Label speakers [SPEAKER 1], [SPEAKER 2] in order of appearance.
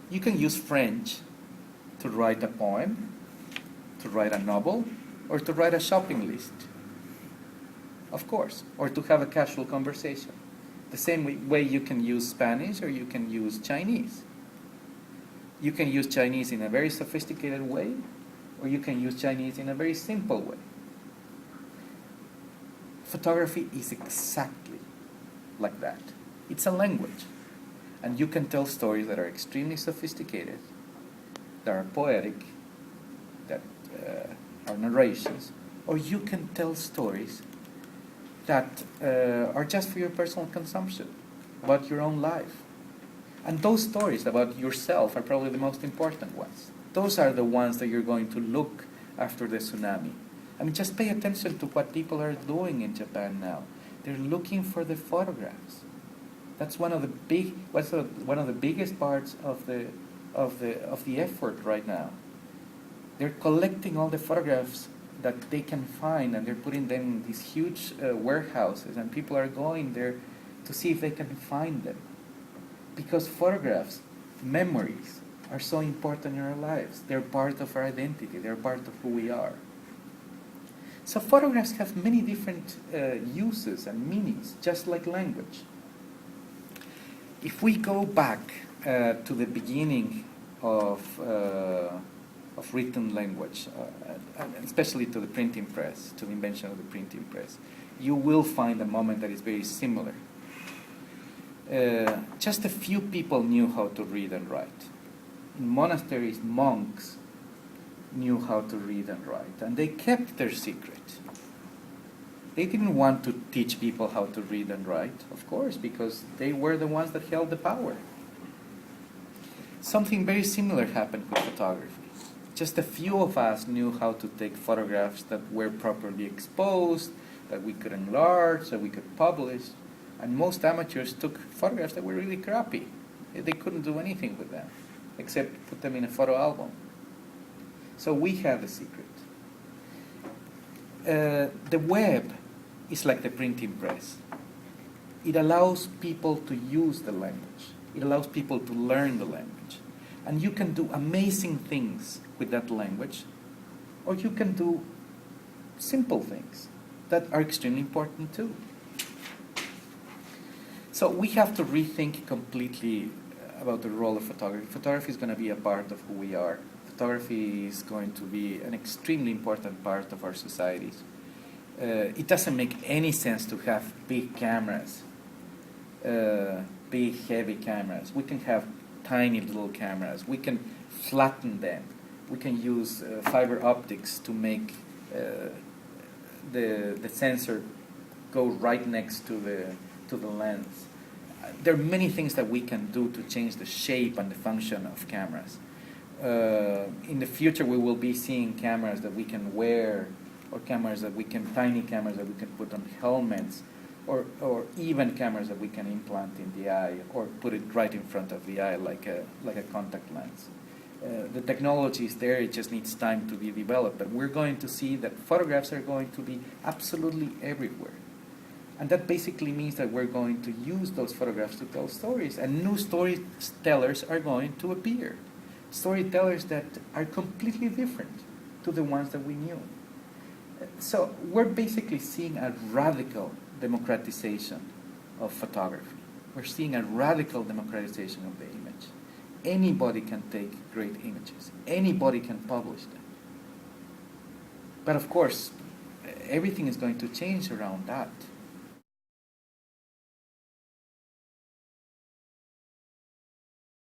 [SPEAKER 1] You can use French to write a poem, to write a novel, or to write a shopping list. Of course, or to have a casual conversation. The same way you can use Spanish or you can use Chinese. You can use Chinese in a very sophisticated way, or you can use Chinese in a very simple way. Photography is exactly like that. It's a language. And you can tell stories that are extremely sophisticated, that are poetic, that are narrations, or you can tell stories that are just for your personal consumption, about your own life. And those stories about yourself are probably the most important ones. Those are the ones that you're going to look after the tsunami. I mean, just pay attention to what people are doing in Japan now. They're looking for the photographs. That's one of the biggest parts of the effort right now. They're collecting all the photographs that they can find, and they're putting them in these huge warehouses, and people are going there to see if they can find them. Because photographs, memories, are so important in our lives. They're part of our identity. They're part of who we are. So photographs have many different uses and meanings, just like language. If we go back to the beginning of written language, especially to the printing press, to the invention of the printing press, you will find a moment that is very similar. Just a few people knew how to read and write. In monasteries, monks knew how to read and write, and they kept their secret. They didn't want to teach people how to read and write, of course, because they were the ones that held the power. Something very similar happened with photography. Just a few of us knew how to take photographs that were properly exposed, that we could enlarge, that we could publish, and most amateurs took photographs that were really crappy. They couldn't do anything with them, except put them in a photo album. So we have the secret. The web is like the printing press. It allows people to use the language. It allows people to learn the language. And you can do amazing things with that language, or you can do simple things that are extremely important too. So we have to rethink completely about the role of photography. Photography is going to be a part of who we are. Photography is going to be an extremely important part of our societies. It doesn't make any sense to have big cameras, big heavy cameras. We can have tiny little cameras. We can flatten them. We can use fiber optics to make the sensor go right next to the lens. There are many things that we can do to change the shape and the function of cameras. In the future, we will be seeing cameras that we can wear, or tiny cameras that we can put on helmets, or even cameras that we can implant in the eye, or put it right in front of the eye like a contact lens. The technology is there, it just needs time to be developed, but we're going to see that photographs are going to be absolutely everywhere. And that basically means that we're going to use those photographs to tell stories, and new storytellers are going to appear. Storytellers that are completely different to the ones that we knew. So we're basically seeing a radical democratization of photography. We're seeing a radical democratization of the image. Anybody can take great images. Anybody can publish them. But of course, everything is going to change around that.